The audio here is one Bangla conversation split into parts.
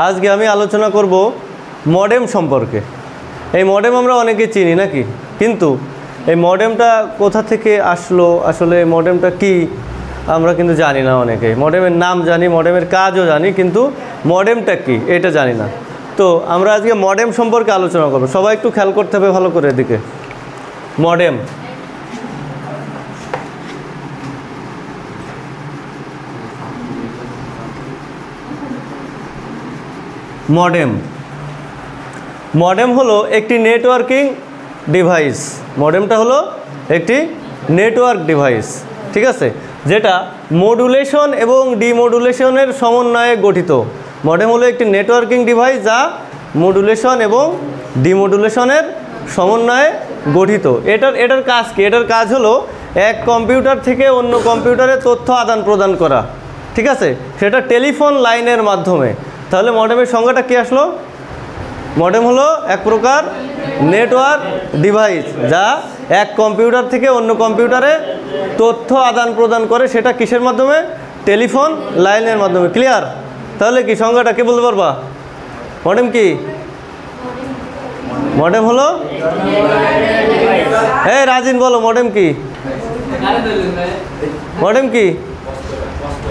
আজকে আমি আলোচনা করব মডেম সম্পর্কে। এই মডেম আমরা অনেকে চিনি নাকি, কিন্তু এই মডেমটা কোথা থেকে আসলো, আসলে মডেমটা কি আমরা কিন্তু জানি না। অনেকে মডেমের নাম জানি, মডেমের কাজও জানি, কিন্তু মডেমটা কি এটা জানি না। তো আমরা আজকে মডেম সম্পর্কে আলোচনা করব। সবাই একটু খেয়াল করতে হবে ভালো করে এদিকে। মডেম মডেম মডেম হলো একটি নেটওয়ার্কিং ডিভাইস। মডেমটা হলো একটি নেটওয়ার্ক ডিভাইস, ঠিক আছে, যেটা মডুলেশন এবং ডিমডুলেশনের সমন্বয়ে গঠিত। মডেম হলো একটি নেটওয়ার্কিং ডিভাইস যা মডুলেশন এবং ডিমডুলেশনের সমন্বয়ে গঠিত। এটার কাজ কি? এটার কাজ হলো এক কম্পিউটার থেকে অন্য কম্পিউটারে তথ্য আদান প্রদান করা, ঠিক আছে, সেটা টেলিফোন লাইনের মাধ্যমে। তাহলে মডেমের সংজ্ঞাটা কি আসলো? মডেম হলো এক প্রকার নেটওয়ার্ক ডিভাইস যা এক কম্পিউটার থেকে অন্য কম্পিউটারে তথ্য আদান প্রদান করে, সেটা কিসের মাধ্যমে? টেলিফোন লাইনের মাধ্যমে। ক্লিয়ার? তাহলে কি সংজ্ঞাটা কে বলতে পারবা? মডেম কি? মডেম হলো, এই রাজিন বলো মডেম কি? মডেম কি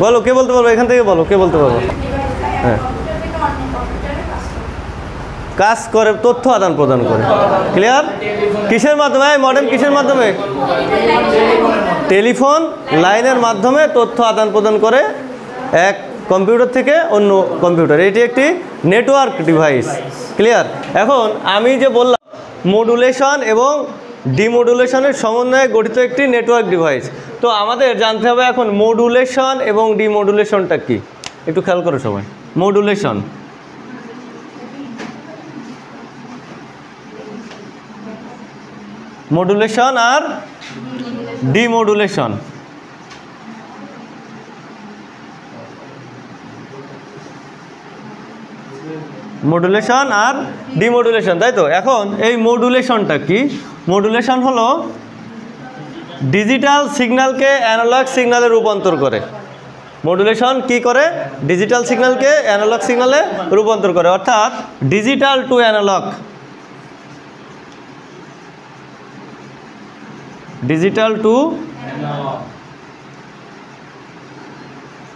বলো, কে বলতে পারবো? এখান থেকে বলো, কে বলতে পারবো? হ্যাঁ, কাজ করে, তথ্য আদান প্রদান করে। ক্লিয়ার? কিসের মাধ্যমে? মডেম কিসের মাধ্যমে? টেলিফোন লাইনের মাধ্যমে তথ্য আদান প্রদান করে এক কম্পিউটার থেকে অন্য কম্পিউটার। এটি একটি নেটওয়ার্ক ডিভাইস। ক্লিয়ার? এখন আমি যে বললাম মডুলেশন এবং ডিমডুলেশনের সমন্বয়ে গঠিত একটি নেটওয়ার্ক ডিভাইস, তো আমাদের জানতে হবে এখন মডুলেশন এবং ডিমডুলেশনটা কি। একটু খেয়াল করো সবাই। মডুলেশন মডুলেশন আর ডিমডুলেশন। মডুলেশন আর ডিমডুলেশন, তাই তো? এখন এই মডুলেশনটা কি? মডুলেশন হলো ডিজিটাল সিগন্যালকে অ্যানালগ সিগন্যালে রূপান্তর করে। মডুলেশন কি করে? ডিজিটাল সিগন্যালকে অ্যানালগ সিগন্যালে রূপান্তর করে, অর্থাৎ digital to analog. Digital to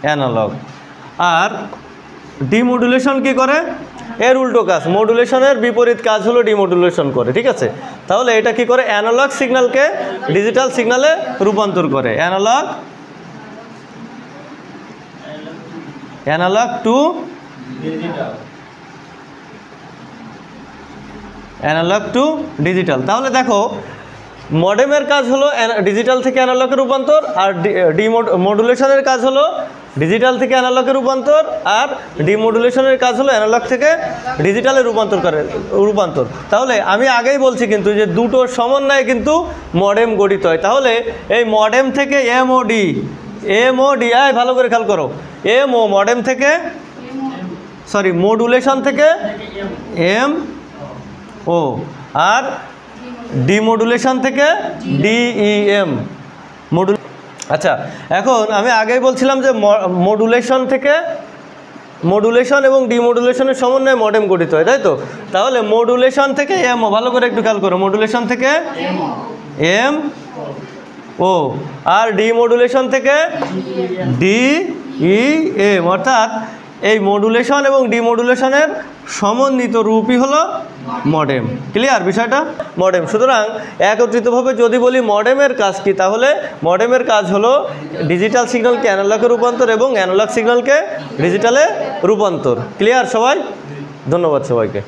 analog. আর ডিমডুলেশন কি করে? এর উল্টো কাজ। মডুলেশনের বিপরীত কাজ হলো ডিমডুলেশন করে, ঠিক আছে? তাহলে এটা কি করে? অ্যানালগ সিগন্যালকে ডিজিটাল সিগন্যালে রূপান্তর করে। Analogue to digital. তাহলে দেখো, মডেমের কাজ হলো ডিজিটাল থেকে অ্যানালগে রূপান্তর, আর মডুলেশনের কাজ হলো ডিজিটাল থেকে অ্যানালগে রূপান্তর, আর ডিমডুলেশনের কাজ হলো অ্যানালগ থেকে ডিজিটালে রূপান্তর। তাহলে আমি আগেই বলছি কিন্তু যে দুটোর সমন্বয়ে কিন্তু মডেম গঠিত হয়। তাহলে এই মডেম থেকে এমওডি, ভালো করে খেয়াল করো, মডেম থেকে, সরি, মডুলেশন থেকে এমও, আর ডিমডুলেশন থেকে ডিইএম। আচ্ছা, এখন আমি আগেই বলছিলাম যে মডুলেশন এবং ডিমডুলেশনের সমন্বয়ে মডেম গঠিত হয়, তাই তো? তাহলে মডুলেশন থেকে এমও, ভালো করে একটু খেয়াল করো, মডুলেশন থেকে এমও, আর ডিমডুলেশন থেকে ডিইএম, অর্থাৎ এই মডুলেশন এবং ডিমডুলেশনের সমন্বিত রূপই হলো মডেম। ক্লিয়ার বিষয়টা? মডেম। সুতরাং একত্রিতভাবে যদি বলি মডেমের কাজ কি, তাহলে মডেমের কাজ হলো ডিজিটাল সিগন্যালকে অ্যানালগে রূপান্তর এবং অ্যানালগ সিগন্যালকে ডিজিটালে রূপান্তর। ক্লিয়ার সবাই? ধন্যবাদ সবাইকে।